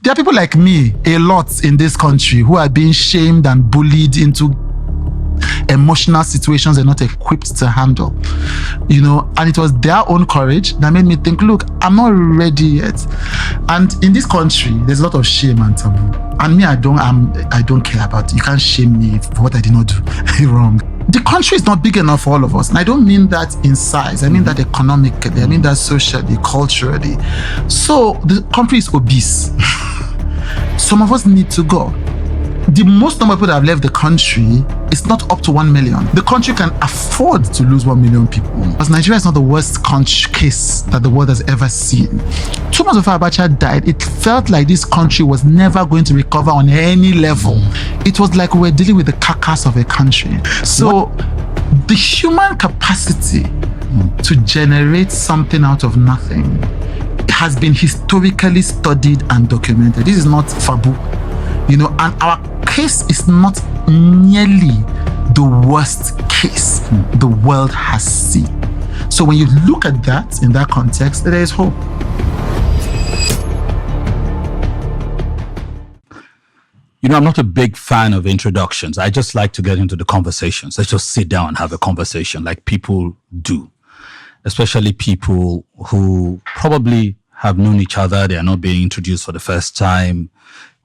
There are people like me, a lot in this country, who are being shamed and bullied into emotional situations they're not equipped to handle, and it was their own courage that made me think, look, I'm not ready yet. And in this country, there's a lot of shame and taboo. And me, I don't care about it. You can't shame me for what I did not do wrong. The country is not big enough for all of us. And I don't mean that in size. I mean that economically. I mean that socially, culturally. So the country is obese. Some of us need to go. The most number of people that have left the country is not up to 1 million. The country can afford to lose 1 million people. Because Nigeria is not the worst case that the world has ever seen. 2 months before Abacha died, it felt like this country was never going to recover on any level. It was like we were dealing with the carcass of a country. So the human capacity to generate something out of nothing has been historically studied and documented. This is not fabu. And our case is not nearly the worst case the world has seen. So when you look at that in that context, there is hope. I'm not a big fan of introductions. I just like to get into the conversations. Let's just sit down and have a conversation like people do, especially people who probably have known each other. They are not being introduced for the first time.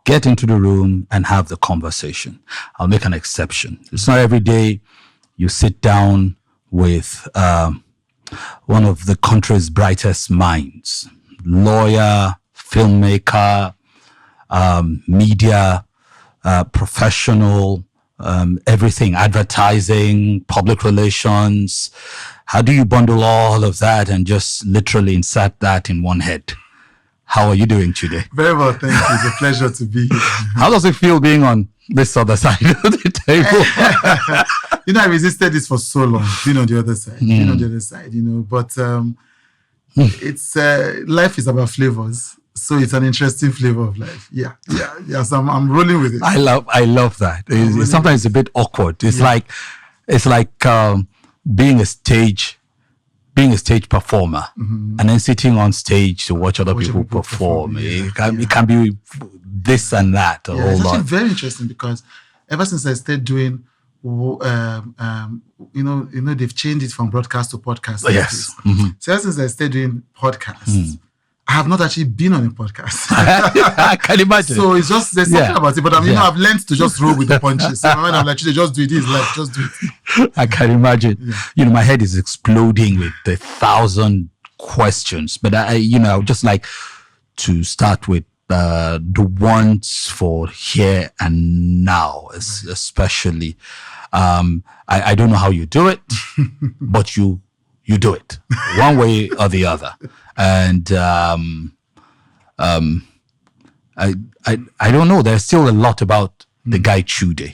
Get into the room and have the conversation. I'll make an exception. It's not every day you sit down with one of the country's brightest minds, lawyer, filmmaker, media professional, everything, advertising, public relations. How do you bundle all of that and just literally insert that in one head? How are you doing today? Very well, thank you. It's a pleasure to be here. How does it feel being on this other side of the table? I resisted this for so long, being on the other side, but it's life is about flavors. So it's an interesting flavor of life. Yeah. So I'm rolling with it. I love that. Sometimes it's a bit awkward. It's like being a stage performer and then sitting on stage to watch other people perform. It can be this and that a whole it's lot. actually very interesting because ever since I started doing, they've changed it from broadcast to podcast. Yes. So ever since I started doing podcasts, I have not actually been on a podcast. I can imagine. So it's just, there's something about it, but I've learned to just roll with the punches. So when I'm like, just do it, it's like, just do it. I can imagine. Yeah. My head is exploding with 1,000 questions, but I would just like to start with the ones for here and now, especially. I don't know how you do it, but you do it one way or the other. And I don't know. There's still a lot about the guy Chude,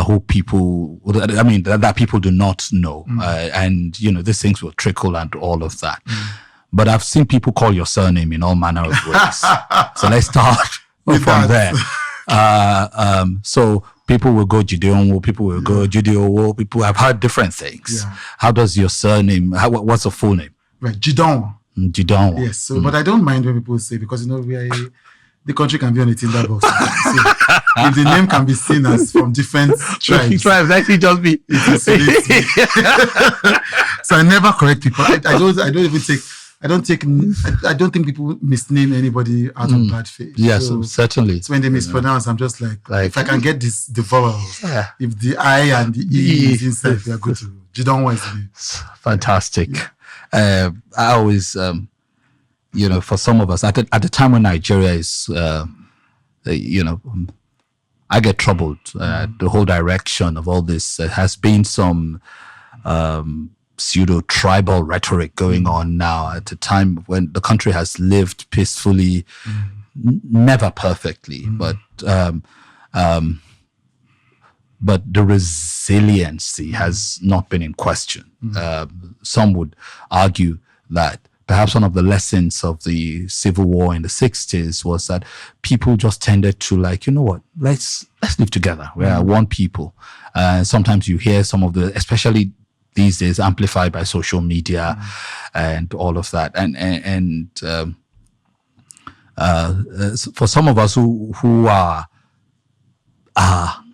who people, that people do not know. And these things will trickle and all of that. But I've seen people call your surname in all manner of ways. So let's start from there. So people will go Jideonwo, people will go Jideonwo, people have heard different things. Yeah. How does your surname, what's the full name? Right, Jideonwo. Jideonwo. Yes, so, but I don't mind when people say, because the country can be on a Tinder box. So if the name can be seen as from different tribes, actually just be. So I never correct people. I don't think people misname anybody out of bad faith. Yes, so certainly. So when they mispronounce, I'm just like if I can get the vowels, if the I and the E is inside, we are good to go. Jideonwo is the name. Fantastic. I always, for some of us, at the time when Nigeria is, I get troubled. The whole direction of all this has been some pseudo tribal rhetoric going on now at a time when the country has lived peacefully, never perfectly, but the resiliency has not been in question. Some would argue that perhaps one of the lessons of the civil war in the 60s was that people just tended to let's live together. We are one people. Sometimes you hear some of especially these days, amplified by social media and all of that. For some of us who are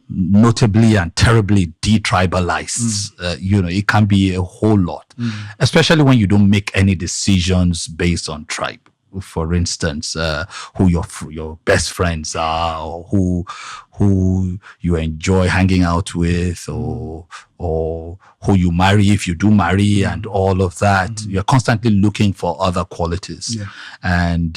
notably and terribly detribalized, it can be a whole lot, especially when you don't make any decisions based on tribe. For instance, who your best friends are, or who you enjoy hanging out with, or who you marry if you do marry, and all of that. You're constantly looking for other qualities, and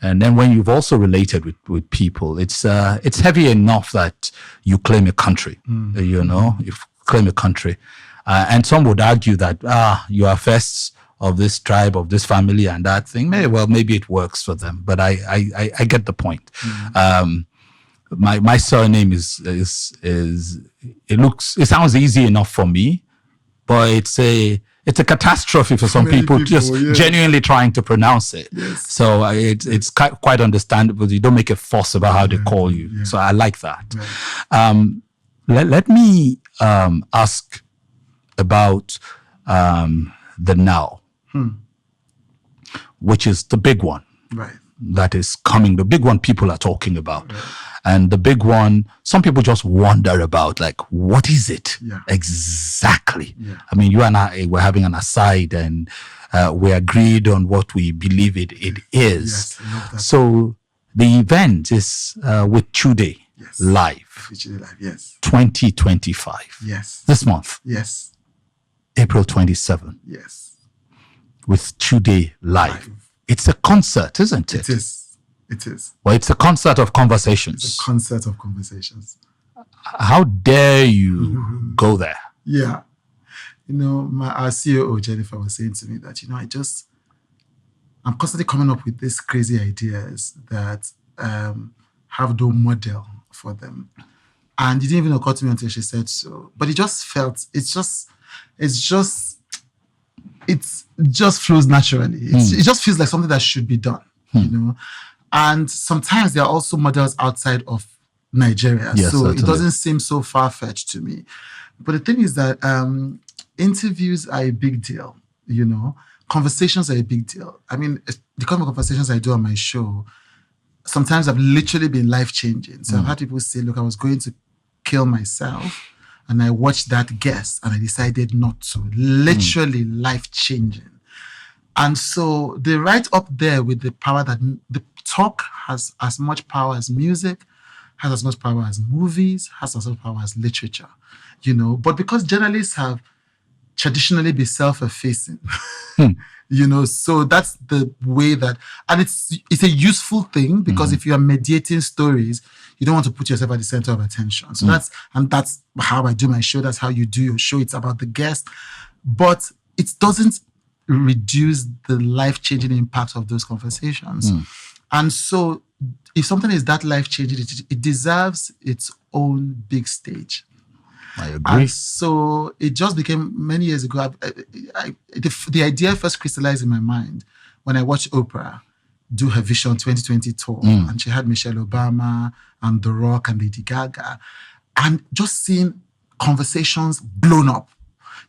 then when you've also related with people, it's heavy enough that you claim a country, you claim a country, and some would argue that you are first of this tribe, of this family, and that thing. Maybe it works for them, but I get the point. My surname is it sounds easy enough for me, but it's a catastrophe for some people just genuinely trying to pronounce it. Yes. So it's quite understandable. You don't make a fuss about how they call you. Yeah. So I like that. Right. Let me ask about the now. Which is the big one, right? That is coming, the big one people are talking about, right. And the big one some people just wonder about, like, what is it exactly? Yeah. I mean, you and I were having an aside, and we agreed on what we believe it is. Yes, so the event is with Chude Live. Chude Live, yes. 2025. Yes. This month. Yes. April 27. Yes. With Chude Live. It's a concert, isn't it? It is. Well, it's a concert of conversations. It's a concert of conversations. How dare you go there? Yeah. Our CEO, Jennifer, was saying to me that, I'm constantly coming up with these crazy ideas that have no model for them. And it didn't even occur to me until she said so. But it just felt, it just flows naturally. It just feels like something that should be done, And sometimes there are also models outside of Nigeria. Yes, so certainly. It doesn't seem so far-fetched to me. But the thing is that interviews are a big deal, Conversations are a big deal. I mean, the kind of conversations I do on my show, sometimes have literally been life-changing. So I've had people say, look, I was going to kill myself, and I watched that guest and I decided not to. Literally life-changing. And so they're right up there with the power that the talk has as much power as music, has as much power as movies, has as much power as literature, But because journalists have traditionally been self-effacing, so that's the way that, and it's a useful thing because if you are mediating stories, you don't want to put yourself at the center of attention. So that's how I do my show. That's how you do your show. It's about the guest, but it doesn't reduce the life-changing impact of those conversations. And so if something is that life-changing, it deserves its own big stage. I agree. And so it just became, many years ago, the idea first crystallized in my mind when I watched Oprah do her Vision 2020 tour. And she had Michelle Obama and The Rock and Lady Gaga. And just seeing conversations blown up,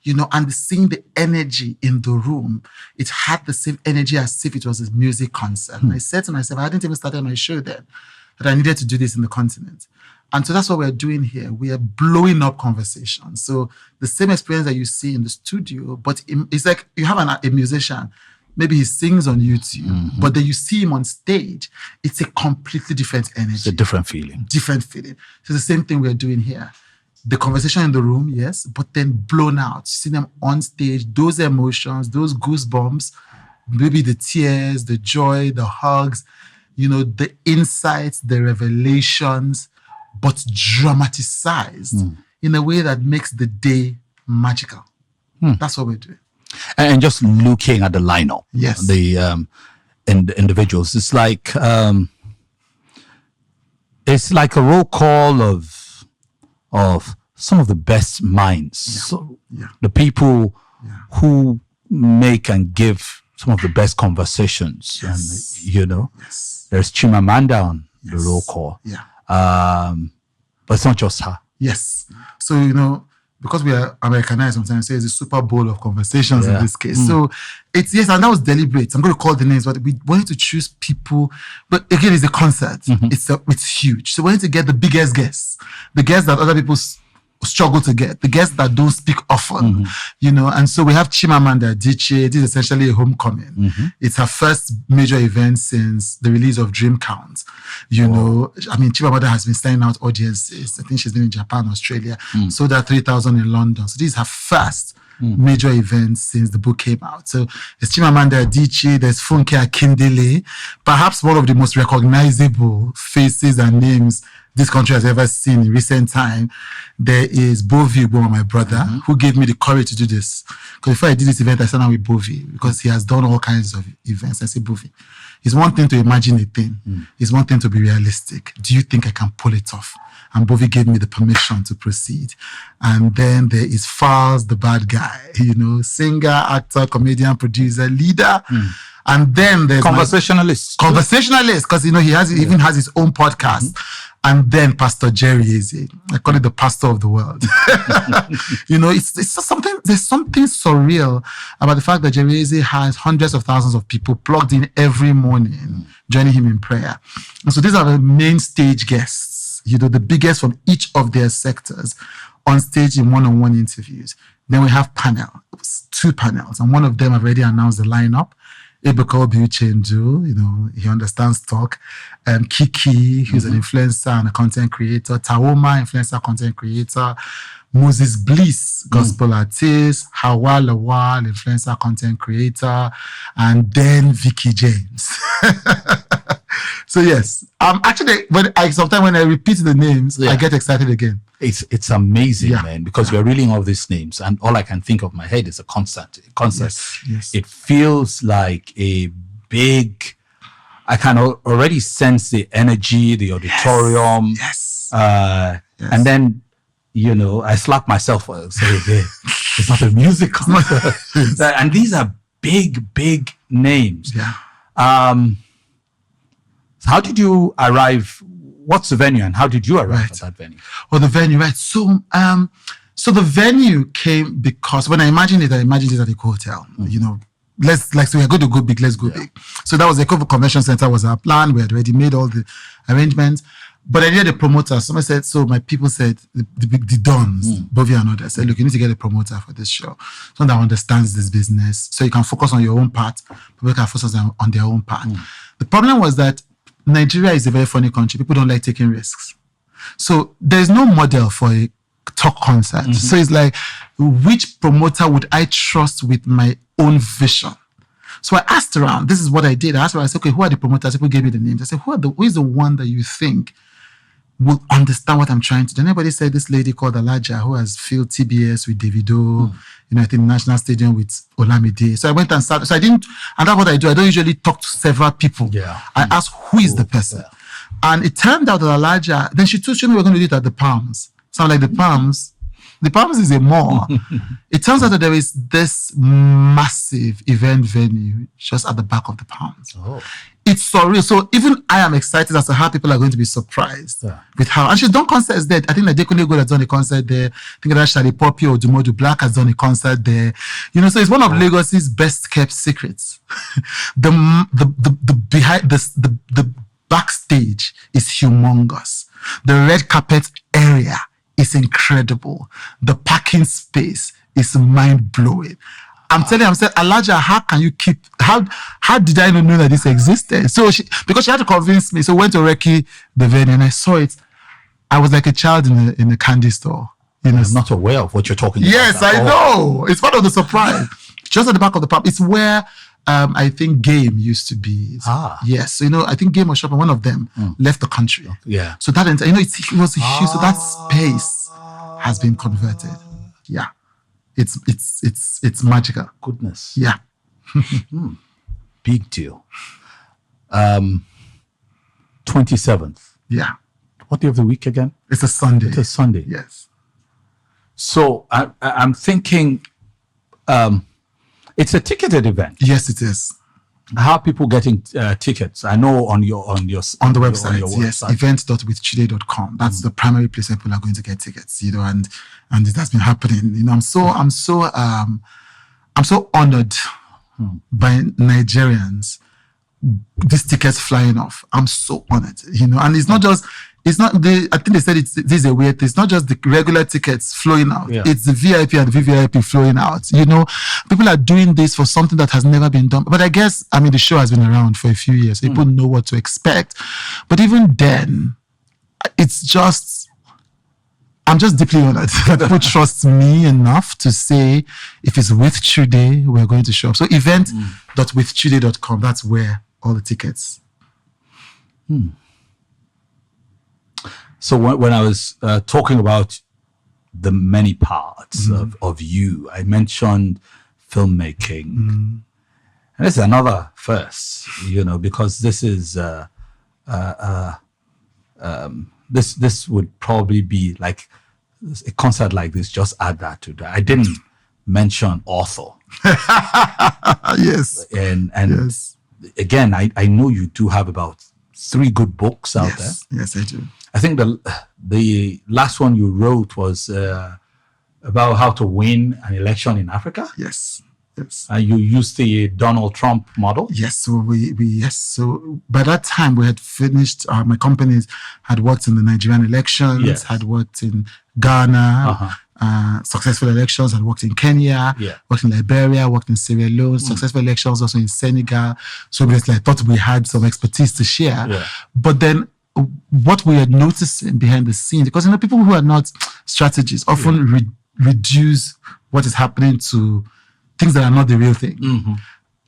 and seeing the energy in the room, it had the same energy as if it was a music concert. And I said to myself, I hadn't even started my show then, that I needed to do this in the continent. And so that's what we're doing here. We are blowing up conversations. So the same experience that you see in the studio, but it's like you have a musician, maybe he sings on YouTube, but then you see him on stage, it's a completely different energy. It's a different feeling. Different feeling. So the same thing we're doing here. The conversation in the room, yes, but then blown out. You see them on stage, those emotions, those goosebumps, maybe the tears, the joy, the hugs, the insights, the revelations, but dramatized in a way that makes the day magical. That's what we're doing. And just looking at the lineup, yes, the individuals, it's like a roll call of some of the best minds. Yeah. So the people who make and give some of the best conversations. Yes. And yes, there's Chimamanda on the roll call. Yeah. But it's not just her. Yes. So, because we are Americanized sometimes, say it's a Super Bowl of conversations in Yeah. this case. So it's, yes, and that was deliberate. I'm going to call the names, but we wanted to choose people. But again, it's a concert. It's huge. So we wanted to get the biggest guests, the guests that other people struggle to get, the guests that don't speak often, you know. And so we have Chimamanda Adichie. This is essentially a homecoming. It's her first major event since the release of Dream Count. You know, I mean, Chimamanda has been selling out audiences. I think she's been in Japan, Australia, sold out 3,000 in London. So this is her first major event since the book came out. So it's Chimamanda Adichie, there's Funke Akindele, perhaps one of the most recognizable faces and names this country has ever seen in recent time. There is Bovi Uboma, my brother, who gave me the courage to do this. Because before I did this event, I started with Bovi, because he has done all kinds of events. I say, Bovi, it's one thing to imagine a thing. It's one thing to be realistic. Do you think I can pull it off? And Bovi gave me the permission to proceed. And then there is Falz, the bad guy, you know, singer, actor, comedian, producer, leader. And then there's Conversationalist. Conversationalist, because, you know, he even has his own podcast. And then Pastor Jerry Eze. I call it the pastor of the world. You know, it's just something, there's something surreal about the fact that Jerry Eze has hundreds of thousands of people plugged in every morning, joining him in prayer. And so these are the main stage guests, you know, the biggest from each of their sectors on stage in one-on-one interviews. Then we have panels, 2 panels, and one of them I've already announced the lineup. Ebuka Obiuchendu, you know, he understands talk. Kiki, who's an influencer and a content creator. Taoma, influencer, content creator. Moses Bliss, gospel artist. Hawa Lawal, influencer, content creator. And then Vicky James. So yes, actually, sometimes when I repeat the names, I get excited again. It's amazing, man, because we're reading all these names, and all I can think of in my head is a concert. Yes. It feels like a big. I can already sense the energy, the auditorium. Yes. And then, you know, I slap myself and say, hey, it's not a music concert. And these are big names. Yeah. So how did you arrive? What's the venue, and how did you arrive at that venue? Well, the venue, right? So the venue came because when I imagined it at a hotel. You know, so we're going to go big. Let's go big. So that was the Eco Convention Center was our plan. We had already made all the arrangements, but I needed a promoter. Somebody said, so my people said, the Dons, Bovi and others said, look, you need to get a promoter for this show, someone that understands this business, so you can focus on your own part. People can focus on their own part. The problem was that Nigeria is a very funny country. People don't like taking risks. So there's no model for a talk concert. So it's like, which promoter would I trust with my own vision? So I asked around. This is what I did. I asked around. I said, okay, who are the promoters? People gave me the names. I said, who is the one that you think will understand what I'm trying to do? And everybody said this lady called Alaja, who has filled TBS with Davido, you know, I think National Stadium with Olamide. So I went and started. So I didn't, and that's what I do. I don't usually talk to several people. I ask, who is the person? And it turned out that Alaja, then she told me we were going to do it at the Palms. So I'm like, the Palms is a mall. It turns out that there is this massive event venue just at the back of the Palms. It's surreal. So even I am excited as to how people are going to be surprised with how. And she's done concerts there. I think that Dekone Gold has done a concert there. I think that Shali Poppy or Dumodu Black has done a concert there. You know, so it's one of Lagos's best kept secrets. The backstage is humongous. The red carpet area is incredible. The parking space is mind blowing. I'm telling you, I'm saying, Alaja, how did I not know that this existed? So because she had to convince me. So I went to Reki, the venue, and I saw it. I was like a child in a candy store. You know, I'm not aware of what you're talking about. Yes, I know. It's part of the surprise. Just at the back of the pub. It's where I think Game used to be. Yes. So, you know, I think Game or Shopper, one of them left the country. Yeah. So that, you know, it was a huge, so that space has been converted. Yeah. It's magical. Goodness. Yeah. Big deal. 27th. Yeah. What day of the week again? It's a Sunday. It's a Sunday. Yes. So I'm thinking it's a ticketed event. Yes, it is. How are people getting tickets? I know on the website, yes, event.withchude.com. That's the primary place where people are going to get tickets, and it has been happening. I'm so honored by Nigerians. These tickets flying off. I'm so honored, and it's not I think they said this is a weird thing. It's not just the regular tickets flowing out. Yeah. It's the VIP and the VVIP flowing out. People are doing this for something that has never been done. But I guess, the show has been around for a few years. People know what to expect. But even then, I'm just deeply honored that people trust me enough to say, if it's with Chude, we're going to show up. So event.withchude.com, that's where all the tickets. So when I was talking about the many parts of you, I mentioned filmmaking. And this is another first, because this is this would probably be like a concert like this. Just add that to that. I didn't mention author. Yes. And yes. Again, I know you do have about 3 good books out there. Yes, I do. I think the last one you wrote was about how to win an election in Africa. Yes. You used the Donald Trump model. Yes. So So by that time we had finished. My companies had worked in the Nigerian elections. Had worked in Ghana. Successful elections. Had worked in Kenya. Worked in Liberia. Worked in Sierra Leone. Successful elections also in Senegal. So basically, I thought we had some expertise to share. But then, what we are noticing behind the scenes, because people who are not strategists often reduce what is happening to things that are not the real thing.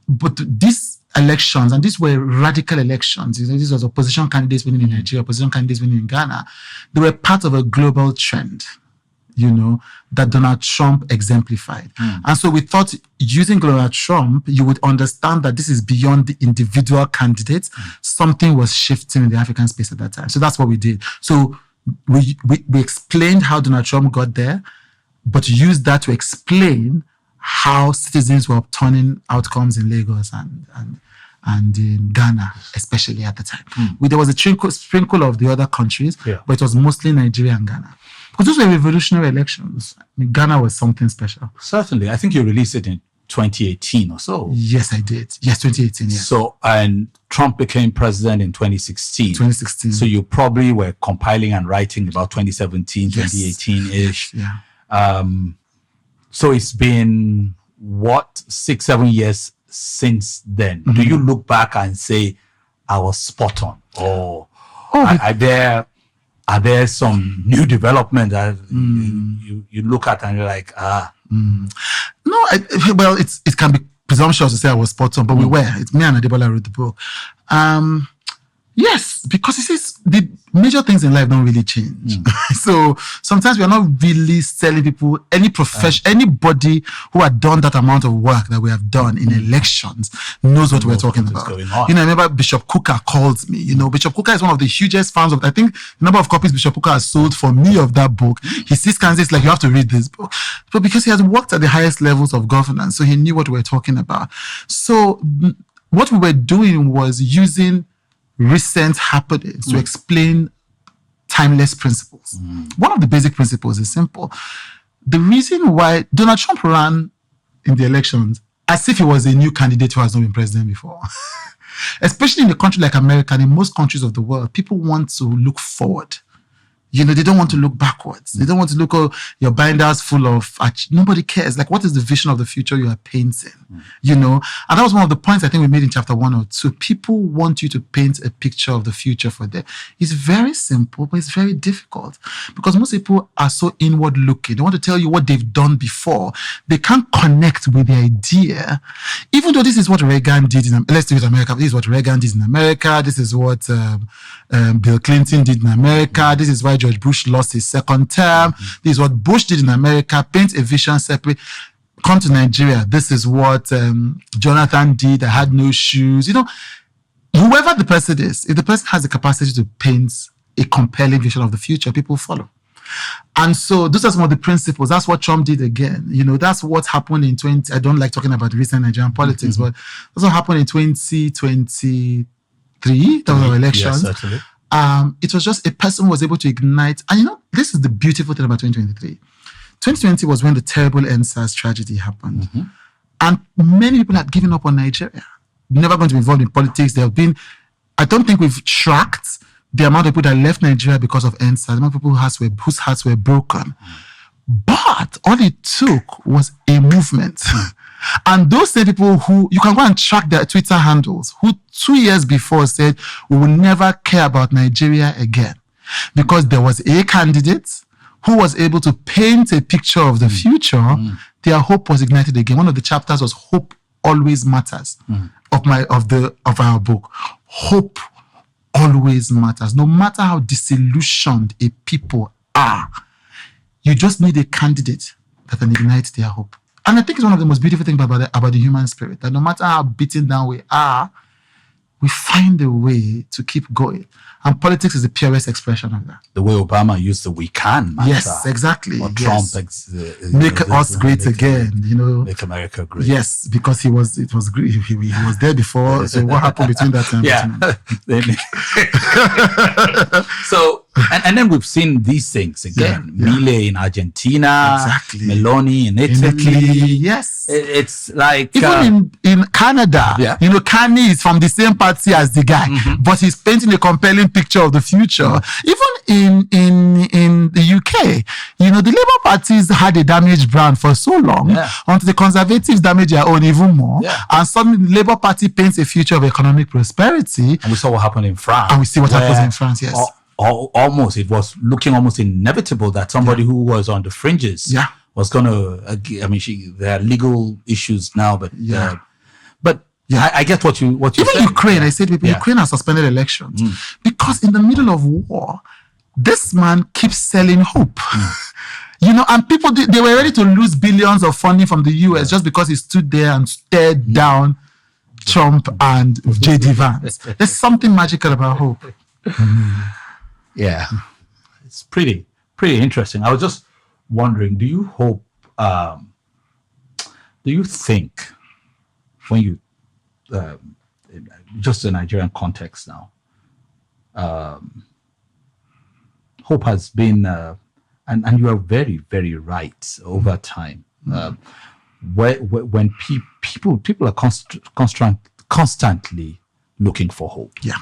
But these elections, and these were radical elections, these was opposition candidates winning in Nigeria, opposition candidates winning in Ghana, they were part of a global trend, that Donald Trump exemplified. And so we thought, using Donald Trump, you would understand that this is beyond the individual candidates. Something was shifting in the African space at that time. So that's what we did. So we explained how Donald Trump got there, but used that to explain how citizens were obtaining outcomes in Lagos and in Ghana, especially at the time. There was a sprinkle of the other countries, but it was mostly Nigeria and Ghana. Because those were revolutionary elections. Ghana was something special. Certainly. I think you released it in 2018 or so. Yes, I did. Yes, 2018, yeah. So, and Trump became president in 2016. 2016. So you probably were compiling and writing about 2017, 2018-ish. Yeah. So it's been, 6-7 years since then? Do you look back and say, I was spot on? Or are there some new development that you look at and you're like, No, it can be presumptuous to say I was spot on, but we were. It's me and Adebola wrote the book. Yes, because it says the major things in life don't really change. So sometimes we are not really telling people, anybody who had done that amount of work that we have done in elections knows what we're talking about. I remember Bishop Kuka called me. Bishop Kuka is one of the hugest fans of, I think, the number of copies Bishop Kuka has sold for me of that book. He sees Kansas like, you have to read this book. But because he has worked at the highest levels of governance, so he knew what we were talking about. So what we were doing was using recent happenings to explain timeless principles. One of the basic principles is simple. The reason why Donald Trump ran in the elections as if he was a new candidate who has not been president before. Especially in a country like America and in most countries of the world, people want to look forward. They don't want to look backwards. They don't want to look, your binders full of, nobody cares. Like, what is the vision of the future you are painting? And that was one of the points I think we made in chapter 1 or 2. People want you to paint a picture of the future for them. It's very simple, but it's very difficult because most people are so inward looking. They want to tell you what they've done before. They can't connect with the idea. Even though this is what Reagan did let's do it in America. This is what Reagan did in America. This is what Bill Clinton did in America. This is why George Bush lost his second term. This is what Bush did in America. Paint a vision separate. Come to Nigeria. This is what Jonathan did. I had no shoes. Whoever the person is, if the person has the capacity to paint a compelling vision of the future, people follow. And so those are some of the principles. That's what Trump did again. That's what happened in I don't like talking about recent Nigerian politics, but that's what happened in 2023, there were elections. Yes, certainly. It was just a person who was able to ignite. And this is the beautiful thing about 2023. 2020 was when the terrible NSAS tragedy happened. Mm-hmm. And many people had given up on Nigeria. Never going to be involved in politics. I don't think we've tracked the amount of people that left Nigeria because of NSAS, the amount of people whose hearts were broken. But all it took was a movement. And those same people who, you can go and track their Twitter handles, who 2 years before said, we will never care about Nigeria again. Because there was a candidate who was able to paint a picture of the future, their hope was ignited again. One of the chapters was Hope Always Matters of our book. Hope always matters. No matter how disillusioned a people are, you just need a candidate that can ignite their hope. And I think it's one of the most beautiful things about the human spirit, that no matter how beaten down we are, we find a way to keep going. And politics is the purest expression of that. The way Obama used the "we can" mantra. Yes, exactly. Or yes. Trump make us great again. Make America great. Yes, because it was great. He was there before. So what happened between that time? So and then we've seen these things again. Milei in Argentina, exactly. Meloni in Italy. Yes, it's like even in Canada. Yeah. Kanye is from the same party as the guy, but he's painting a compelling picture of the future. Even in the UK, the Labour parties had a damaged brand for so long until the Conservatives damage their own even more. Yeah. And suddenly the Labour Party paints a future of economic prosperity. And we saw what happened in France. And we see what happens in France, yes. Almost, it was looking almost inevitable that somebody who was on the fringes was going to, there are legal issues now, but I get what you even said. Ukraine, I said Ukraine has suspended elections because in the middle of war, this man keeps selling hope. And people, they were ready to lose billions of funding from the US just because he stood there and stared down Trump and J.D. Vance. There's something magical about hope. Yeah, it's pretty interesting. I was just wondering, do you think when you just the Nigerian context now, hope has been, and you are very, very right over time. When people are constantly looking for hope. Yeah.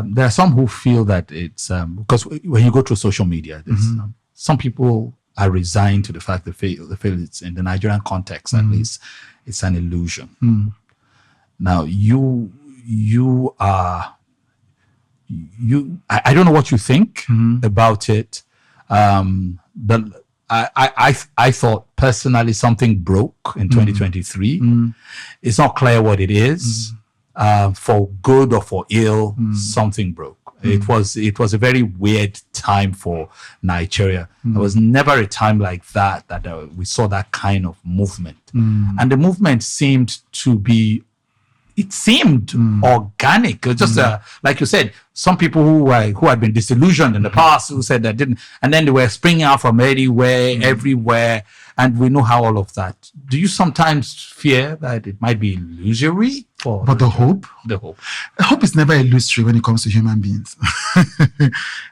There are some who feel that it's because when you go through social media, some people are resigned to the fact that they feel it's in the Nigerian context at least it's an illusion. Now I don't know what you think about it. But I thought personally something broke in 2023. It's not clear what it is. For good or for ill, something broke. It was a very weird time for Nigeria. There was never a time like that we saw that kind of movement. And the movement seemed to be, organic. It was just like you said, some people who had been disillusioned in the past who said that didn't, and then they were springing out from everywhere, and we know how all of that. Do you sometimes fear that it might be illusory? But the hope is never illusory when it comes to human beings.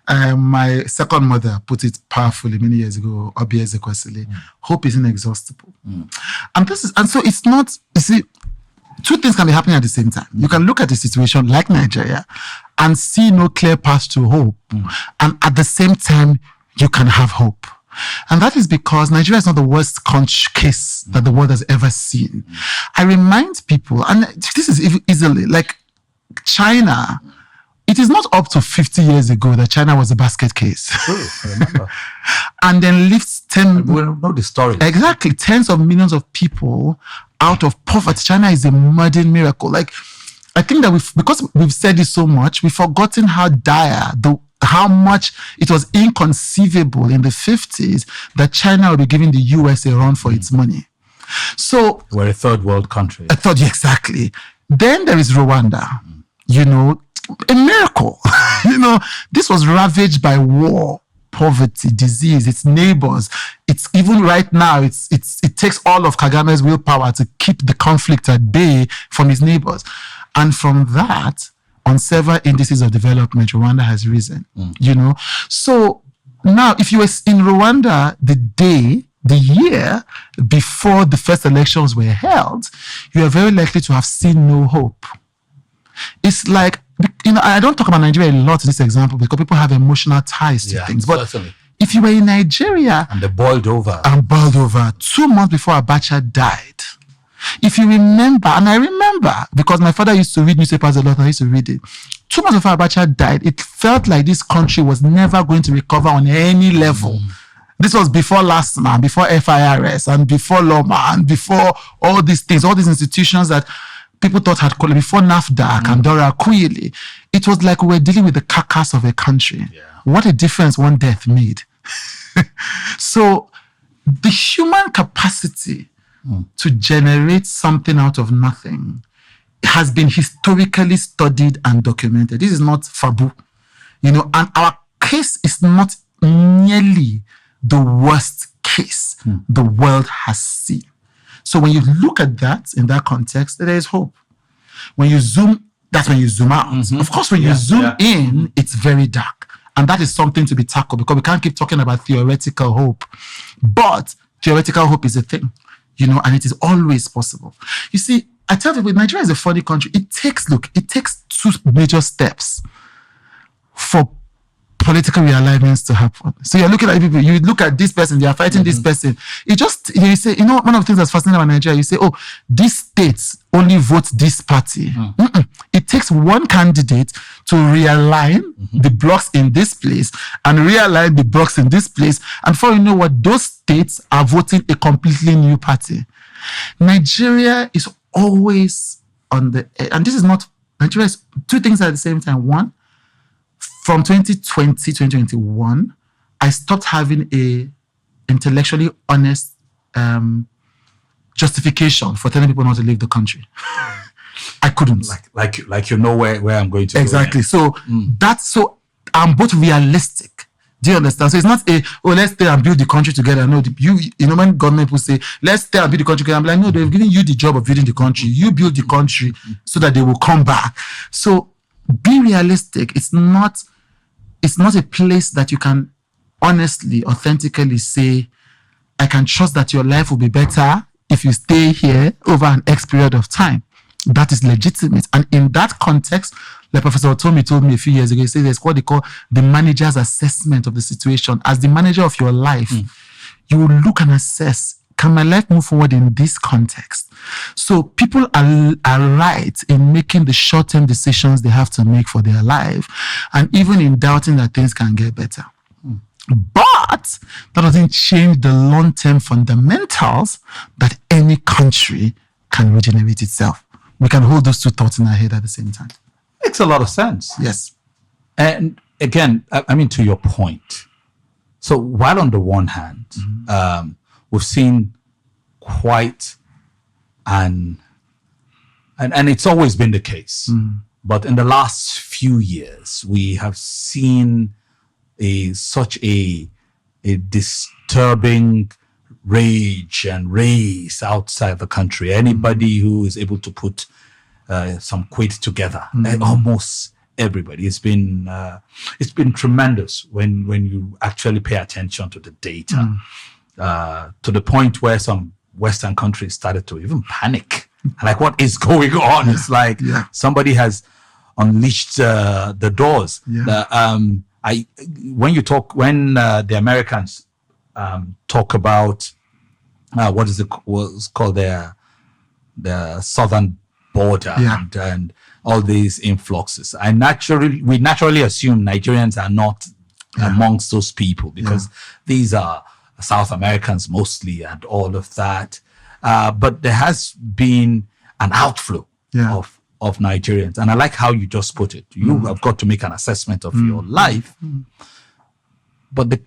My second mother put it powerfully many years ago, Obi Ezekwesili. Hope is inexhaustible. And so it's not, you see, two things can be happening at the same time. You can look at a situation like Nigeria and see no clear path to hope. And at the same time, you can have hope. And that is because Nigeria is not the worst case that the world has ever seen. I remind people, and this is easily, like China, it is not up to 50 years ago that China was a basket case. True, I remember. And then lifts 10... We know the story. Exactly, tens of millions of people out of poverty. China is a modern miracle. Like, I think that because we've said it so much, we've forgotten how dire, how much it was inconceivable in the 50s that China would be giving the US a run for its money. So we're a third world country. Exactly. Then there is Rwanda, a miracle. This was ravaged by war, poverty, disease, its neighbors. It's even right now, it takes all of Kagame's willpower to keep the conflict at bay from his neighbors. And from that, on several indices of development, Rwanda has risen, So now, if you were in Rwanda the year before the first elections were held, you are very likely to have seen no hope. It's like, I don't talk about Nigeria a lot in this example because people have emotional ties to things. But certainly. If you were in Nigeria... And they boiled over. 2 months before Abacha died. If you remember, and I remember, because my father used to read newspapers a lot, and I used to read it. 2 months before Abacha died, it felt like this country was never going to recover on any level. This was before LASMA, before FIRS, and before LOMA, and before all these things, all these institutions that people thought had collapsed, before NAFDAC and Dora Akunyili. It was like we were dealing with the carcass of a country. Yeah. What a difference one death made. So the human capacity to generate something out of nothing has been historically studied and documented. This is not fabu, and our case is not nearly the worst case the world has seen. So when you look at that in that context, there is hope. When you zoom, that's when you zoom out. Of course, when you zoom in, it's very dark. And that is something to be tackled because we can't keep talking about theoretical hope. But theoretical hope is a thing, and it is always possible. You see, I tell people, Nigeria is a funny country. It takes 2 major steps for political realignments to happen. So you're looking at people, you look at this person, they are fighting this person. You say, one of the things that's fascinating about Nigeria, you say, these states only vote this party. It takes one candidate to realign the blocks in this place and realign the blocks in this place. And before you know what, those states are voting a completely new party. Nigeria is always on the edge. And this is not, Nigeria is 2 things at the same time. One, from 2020, 2021, I stopped having a intellectually honest justification for telling people not to leave the country. I couldn't. Like where I'm going to. Exactly. So so I'm both realistic. Do you understand? So it's not let's stay and build the country together. No, when government will say, let's stay and build the country together, I'm like, no, they've given you the job of building the country. You build the country so that they will come back. So be realistic. It's not a place that you can honestly, authentically say, I can trust that your life will be better if you stay here over an X period of time. That is legitimate. And in that context, like Professor Otomi told me a few years ago, he said there's what they call the manager's assessment of the situation. As the manager of your life, you will look and assess, can my life move forward in this context? So people are right in making the short-term decisions they have to make for their life, and even in doubting that things can get better. But that doesn't change the long-term fundamentals that any country can regenerate itself. We can hold those 2 thoughts in our head at the same time. Makes a lot of sense. Yes. And again, to your point. So while on the one hand, we've seen quite and it's always been the case. But in the last few years, we have seen such a disturbing rage and race outside the country. Anybody who is able to put some quid together, almost everybody. It's been tremendous when you actually pay attention to the data, to the point where some Western countries started to even panic. Like, what is going on? It's like somebody has unleashed the doors. When the Americans talk about what's called their southern border and all these influxes, we naturally assume Nigerians are not amongst those people because these are South Americans mostly and all of that. But there has been an outflow of Nigerians. And I like how you just put it. You have got to make an assessment of your life. But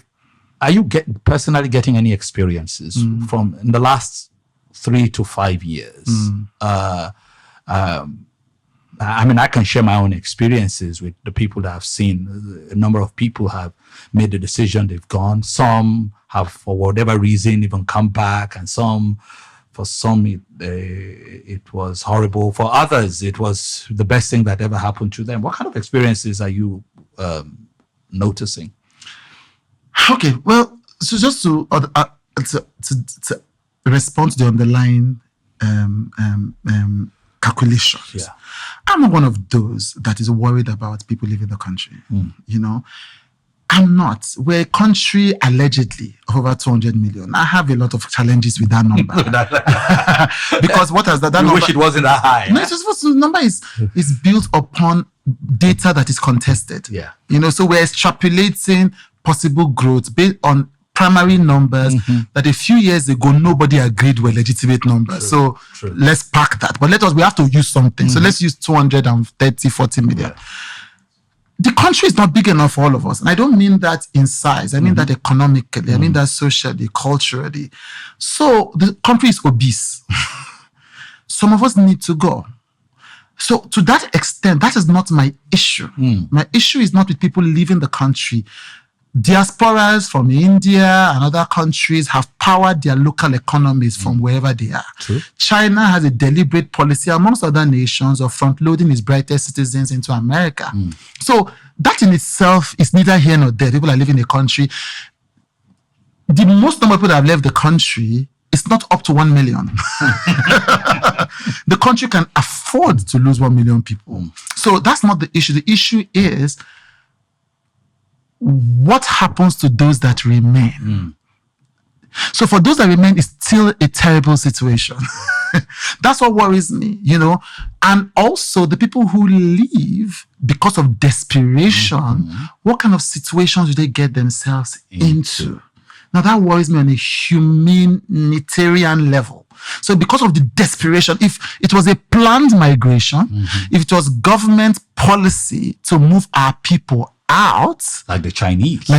are you personally getting any experiences from in the last 3 to 5 years? I mean, I can share my own experiences with the people that I've seen. A number of people have made the decision, they've gone. Some have, for whatever reason, even come back, and for some, it was horrible. For others, it was the best thing that ever happened to them. What kind of experiences are you noticing? Okay, well, so just to respond to the underlying calculations. Yeah. I'm not one of those that is worried about people leaving the country. You know, I'm not. We're a country allegedly of over 200 million. I have a lot of challenges with that number. Because what has that You number? wish it wasn't that high. No, it's just the number is built upon data that is contested. Yeah. You know, so we're extrapolating possible growth based on primary numbers that a few years ago nobody agreed were legitimate numbers. So let's park that. But we have to use something. So let's use 230, 40 million. Yeah. The country is not big enough for all of us. And I don't mean that in size. I mean that economically. I mean that socially, culturally. So the country is obese. Some of us need to go. So to that extent, that is not my issue. My issue is not with people leaving the country. Diasporas from India and other countries have powered their local economies from wherever they are. True. China has a deliberate policy amongst other nations of front-loading its brightest citizens into America. So that in itself is neither here nor there. People are leaving the country. The most number of people that have left the country is not up to 1 million. The country can afford to lose 1 million people. So that's not the issue. The issue is what happens to those that remain. So for those that remain, it's still a terrible situation. That's what worries me, you know. And also the people who leave because of desperation, what kind of situations do they get themselves into? Now that worries me on a humanitarian level. So because of the desperation, if it was a planned migration, if it was government policy to move our people out, Like the Chinese.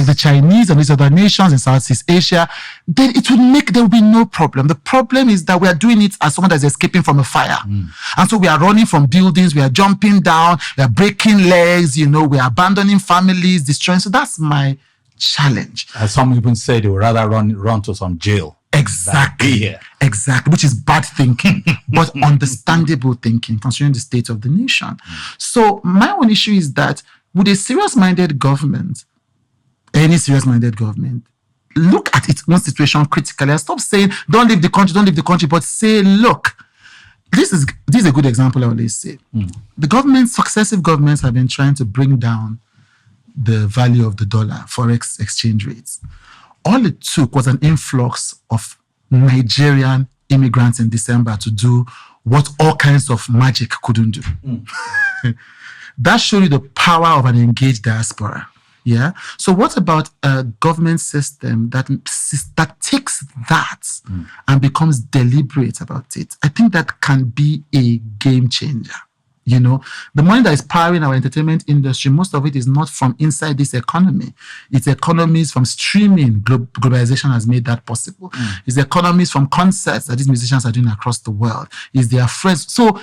and these other nations in Southeast Asia, then there will be no problem. The problem is that we are doing it as someone that's escaping from a fire. And so we are running from buildings, we are jumping down, we are breaking legs, you know, we are abandoning families, destroying. So that's my challenge. As some even say, they would rather run to some jail. Exactly. Exactly. Which is bad thinking, but understandable thinking considering the state of the nation. So my own issue is that would a serious-minded government, any serious-minded government, look at its own situation critically and stop saying, don't leave the country, but say, look, this is a good example I always say. Successive governments have been trying to bring down the value of the dollar, forex exchange rates. All it took was an influx of Nigerian immigrants in December to do what all kinds of magic couldn't do. That shows you the power of an engaged diaspora. Yeah. So what about a government system that takes that and becomes deliberate about it? I think that can be a game changer. You know, the money that is powering our entertainment industry, most of it is not from inside this economy. It's economies from streaming. Globalization has made that possible. It's economies from concerts that these musicians are doing across the world. It's their friends. So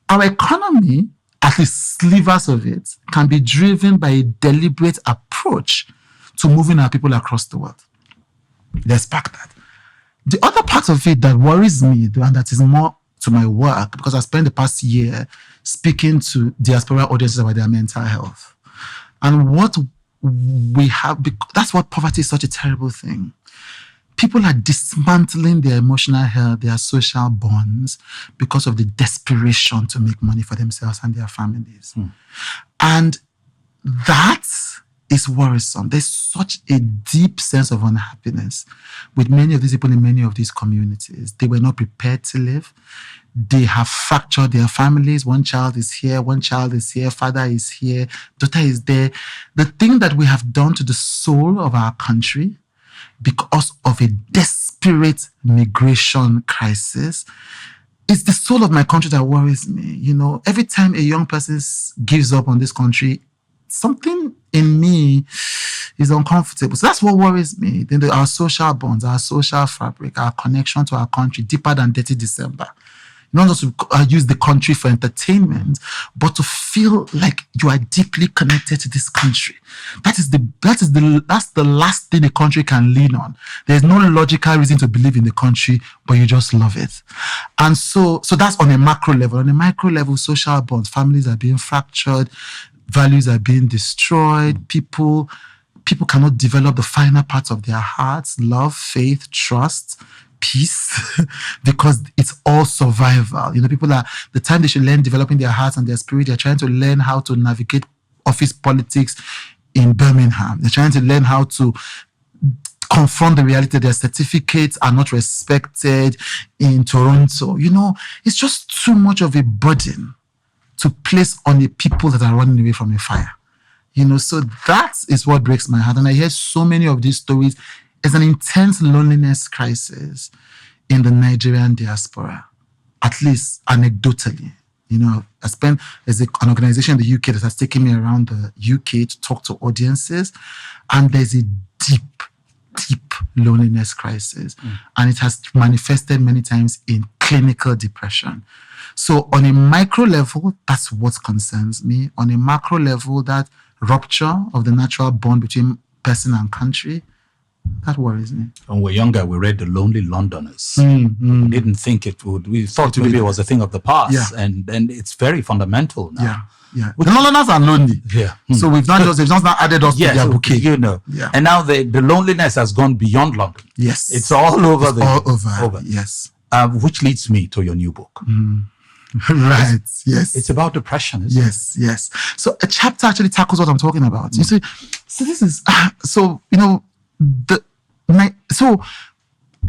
our economy, at least slivers of it, can be driven by a deliberate approach to moving our people across the world. Let's pack that. The other part of it that worries me, and that is more to my work, because I spent the past year speaking to diaspora audiences about their mental health. And what we have, that's what poverty is such a terrible thing. People are dismantling their emotional health, their social bonds, because of the desperation to make money for themselves and their families. And that is worrisome. There's such a deep sense of unhappiness with many of these people in many of these communities. They were not prepared to live. They have fractured their families. One child is here, father is here, daughter is there. The thing that we have done to the soul of our country because of a desperate migration crisis, it's the soul of my country that worries me. You know, every time a young person gives up on this country, something in me is uncomfortable. So that's what worries me. Then our social bonds, our social fabric, our connection to our country, deeper than Dirty December. not just to use the country for entertainment, but to feel like you are deeply connected to this country. That's the last thing a country can lean on. There's no logical reason to believe in the country, but you just love it. And so that's on a macro level. On a micro level, social bonds, families are being fractured, values are being destroyed, people cannot develop the finer parts of their hearts, love, faith, trust, peace, because it's all survival. People are, the time they should learn developing their hearts and their spirit, they're trying to learn how to navigate office politics in Birmingham. They're trying to learn how to confront the reality that their certificates are not respected in Toronto. It's just too much of a burden to place on the people that are running away from a fire. So that is what breaks my heart. And I hear so many of these stories. There's an intense loneliness crisis in the Nigerian diaspora, at least anecdotally. There's an organization in the UK that has taken me around the UK to talk to audiences, and there's a deep loneliness crisis. And it has manifested many times in clinical depression. So on a micro level, that's what concerns me. On a macro level, that rupture of the natural bond between person and country, that worries me. When we were younger, we read The Lonely Londoners. We didn't think it would. We thought maybe it was a thing of the past. Yeah. And it's very fundamental now. Yeah. The Londoners are lonely. Yeah. So they've just not added us to their bouquet. Yeah. And now the loneliness has gone beyond London. Yes. It's all over. All over. Yes. Which leads me to your new book. Right. Yes. It's about depression, isn't it? Yes. So a chapter actually tackles what I'm talking about. You see, so this is so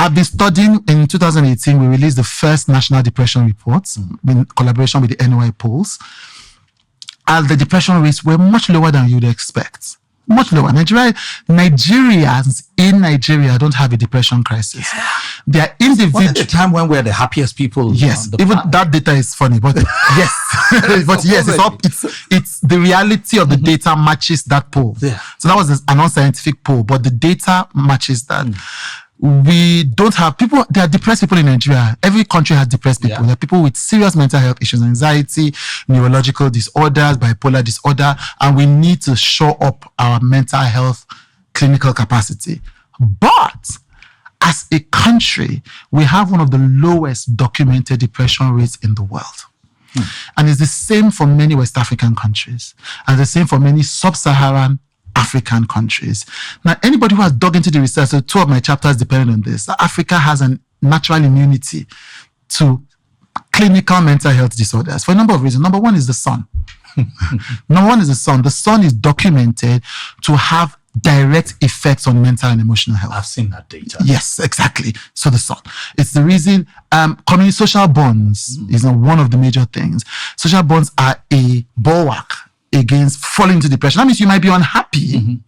I've been studying. In 2018, we released the first national depression report in collaboration with the NY polls. And the depression rates were much lower than you'd expect. Much lower. Nigerians in Nigeria don't have a depression crisis. Yeah. They are individual. At the time when we're the happiest people. Yes, even that data is funny, but yes, but yes, it's the reality of the data matches that poll. Yeah. So that was an unscientific poll, but the data matches that. We don't have people. There are depressed people in Nigeria. Every country has depressed people. There are people with serious mental health issues, anxiety, neurological disorders, bipolar disorder, and we need to show up our mental health clinical capacity. But as a country, we have one of the lowest documented depression rates in the world. And it's the same for many West African countries, and the same for many sub-Saharan African countries. Now, anybody who has dug into the research, so 2 of my chapters depend on this. Africa has a natural immunity to clinical mental health disorders for a number of reasons. Number one is the sun. The sun is documented to have direct effects on mental and emotional health. I've seen that data. Yes, exactly. So the sun. It's the reason community social bonds is one of the major things. Social bonds are a bulwark against falling into depression. That means you might be unhappy.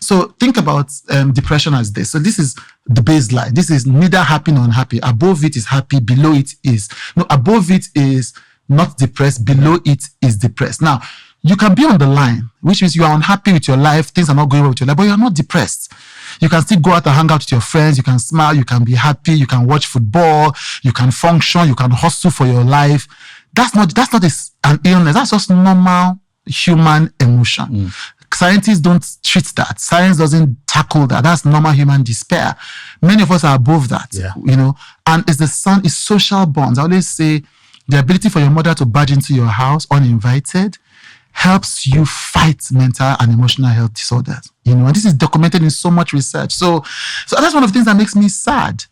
So think about depression as this. So this is the baseline. This is neither happy nor unhappy. Above it is happy, below it is. No, above it is not depressed, below it is depressed. Now, you can be on the line, which means you are unhappy with your life, things are not going well with your life, but you're not depressed. You can still go out and hang out with your friends, you can smile, you can be happy, you can watch football, you can function, you can hustle for your life. That's not an illness, that's just normal human emotion. Scientists don't treat that. Science doesn't tackle that. That's normal human despair. Many of us are above that, and it's social bonds. I always say the ability for your mother to barge into your house uninvited helps you fight mental and emotional health disorders. And this is documented in so much research. So that's one of the things that makes me sad.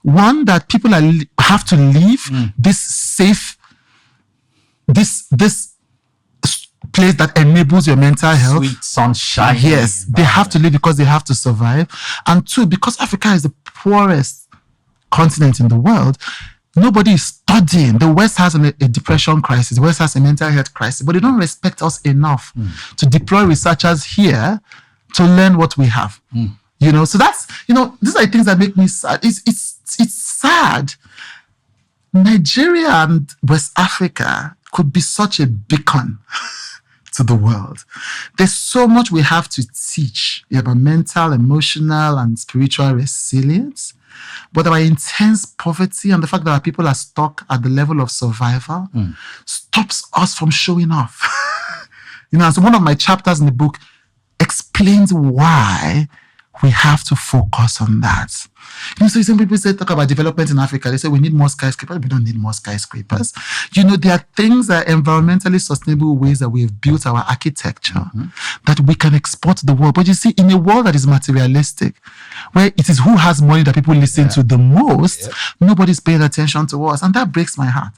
One, that people have to leave this safe, this place that enables your mental health. Sweet sunshine. Yes, they have to live because they have to survive. And 2, because Africa is the poorest continent in the world, nobody is studying. The West has a depression crisis. The West has a mental health crisis, but they don't respect us enough to deploy researchers here to learn what we have. So that's, these are the things that make me sad. It's sad. Nigeria and West Africa could be such a beacon to the world. There's so much we have to teach about mental, emotional, and spiritual resilience. But our intense poverty and the fact that our people are stuck at the level of survival stops us from showing off. So one of my chapters in the book explains why we have to focus on that. So some people talk about development in Africa. They say we need more skyscrapers. We don't need more skyscrapers. There are things that are environmentally sustainable ways that we've built our architecture that we can export to the world. But you see, in a world that is materialistic, where it is who has money that people listen to the most, nobody's paying attention to us. And that breaks my heart.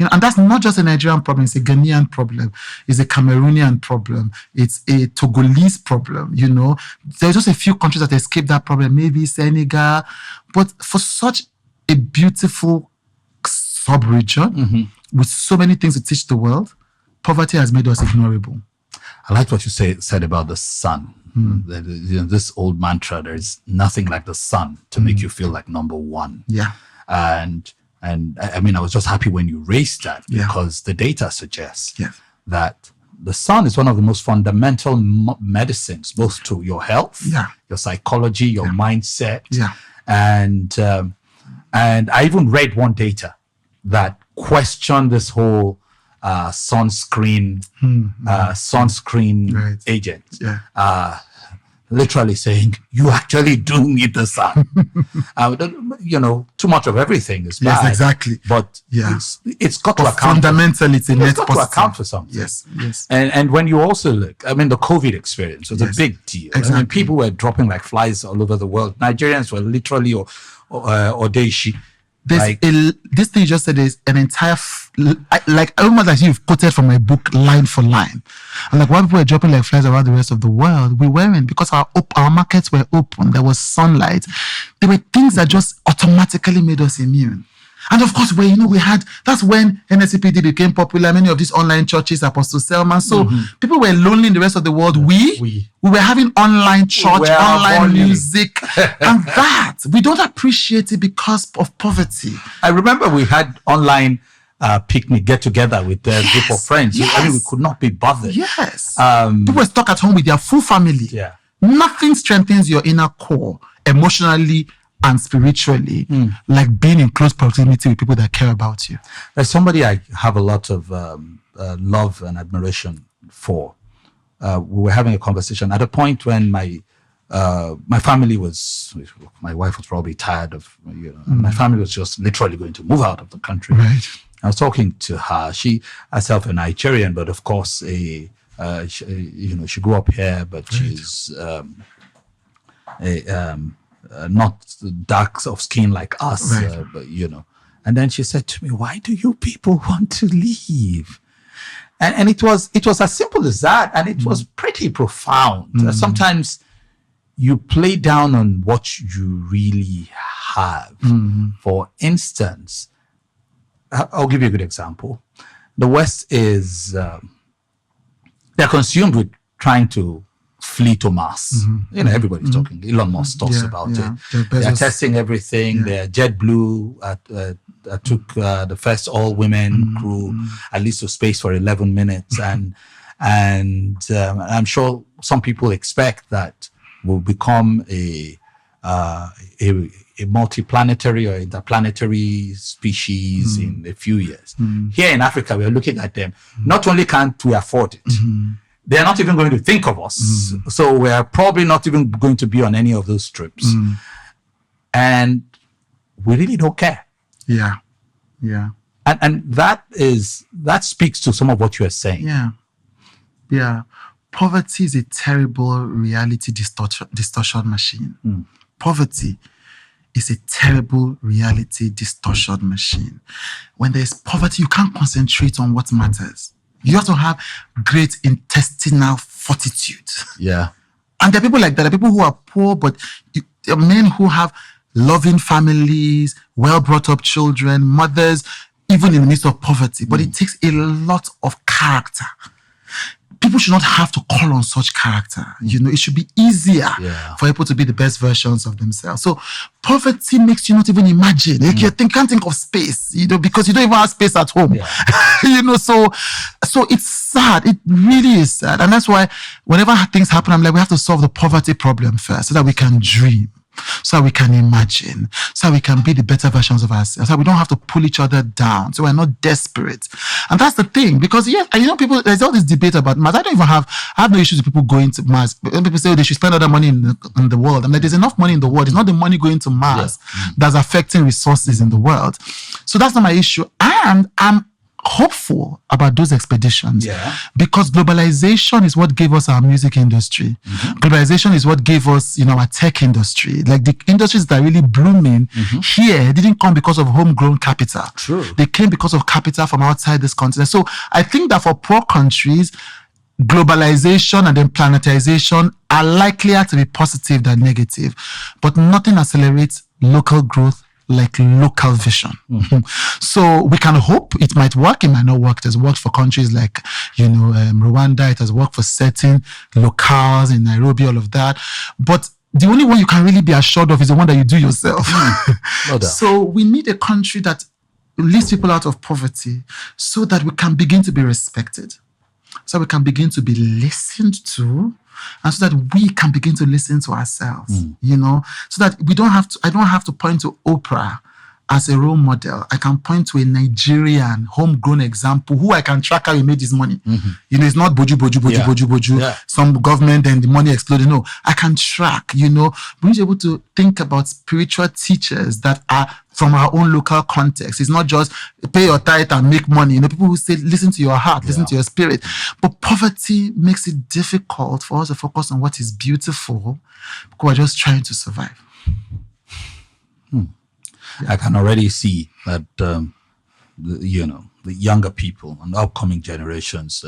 And that's not just a Nigerian problem. It's a Ghanaian problem. It's a Cameroonian problem. It's a Togolese problem. There's just a few countries that escape that problem. Maybe Senegal. But for such a beautiful sub-region with so many things to teach the world, poverty has made us ignorable. I liked what you said about the sun. This old mantra, there's nothing like the sun to make you feel like number one. Yeah. And I mean, I was just happy when you raised that because the data suggests that the sun is one of the most fundamental medicines, both to your health, your psychology, your mindset. Yeah. And I even read one data that questioned this whole sunscreen agent. Yeah. Literally saying, you actually do need the sun. Too much of everything is bad. Yes, exactly. But it's got to account. Fundamentally, it's a net positive. To account for something. Yes. And when you also look, the COVID experience was a big deal. Exactly. People were dropping like flies all over the world. Nigerians were literally odeshi. This thing you just said is an entire almost like you've quoted from my book line for line. And while people were dropping like flies around the rest of the world, we weren't, because our markets were open. There was sunlight. There were things that just automatically made us immune. And of course, that's when NSCPD became popular. Many of these online churches, Apostle Selman. So people were lonely in the rest of the world. We were having online church, online music. And that, we don't appreciate it because of poverty. I remember we had online picnic, get together with a group of friends. Yes. We could not be bothered. Yes. People were stuck at home with their full family. Yeah. Nothing strengthens your inner core emotionally and spiritually, like being in close proximity with people that care about you. There's somebody I have a lot of love and admiration for. We were having a conversation at a point when my family was, my wife was probably tired of, my family was just literally going to move out of the country. Right. I was talking to her. She herself a Nigerian, but of course she grew up here, but she's not dark of skin like us, but And then she said to me, "Why do you people want to leave?" And it was as simple as that, and it was pretty profound. Sometimes you play down on what you really have. For instance, I'll give you a good example. The West is they're consumed with trying to flee to Mars. Everybody's talking. Elon Musk talks about it. They're testing everything. They're JetBlue took the first all-women crew at least to space for 11 minutes, and I'm sure some people expect that we'll become a multiplanetary or interplanetary species in a few years. Here in Africa, we're looking at them. Not only can't we afford it, they're not even going to think of us. So we're probably not even going to be on any of those trips. And we really don't care. Yeah. And that speaks to some of what you are saying. Yeah. Poverty is a terrible reality distortion machine. Poverty is a terrible reality distortion machine. When there's poverty, you can't concentrate on what matters. You have to have great intestinal fortitude. Yeah. And there are people like that. There are people who are poor, but there are men who have loving families, well brought up children, mothers, even in the midst of poverty. But it takes a lot of character. people should not have to call on such character. It should be easier for people to be the best versions of themselves. So poverty makes you not even imagine. Like you can't think of space, because you don't even have space at home. So it's sad. It really is sad. And that's why whenever things happen, I'm like, we have to solve the poverty problem first so that we can dream, so that we can imagine, so that we can be the better versions of ourselves, so that we don't have to pull each other down, so we're not desperate. And that's the thing, because people, there's all this debate about Mars. I have no issues with people going to Mars. People say they should spend all the money in the world. I'm like, there's enough money in the world. It's not the money going to Mars that's affecting resources in the world. So that's not my issue. And I'm hopeful about those expeditions because globalization is what gave us our music industry. Globalization is what gave us our tech industry. Like the industries that are really blooming here didn't come because of homegrown capital. They came because of capital from outside this continent. So I think that for poor countries, globalization and then planetization are likelier to be positive than negative, but nothing accelerates local growth like local vision. So we can hope it might work, it might not work. It has worked for countries like, Rwanda. It has worked for certain locales in Nairobi, all of that. But the only one you can really be assured of is the one that you do yourself. So we need a country that lifts people out of poverty so that we can begin to be respected, so we can begin to be listened to, and so that we can begin to listen to ourselves, so that I don't have to point to Oprah as a role model. I can point to a Nigerian homegrown example who I can track how he made his money. It's not boju, some government and the money exploded. No, I can track, we need to be able to think about spiritual teachers that are from our own local context. It's not just pay your tithe and make money. People who say, listen to your heart, listen to your spirit. But poverty makes it difficult for us to focus on what is beautiful because we're just trying to survive. I can already see that, the younger people and upcoming generations,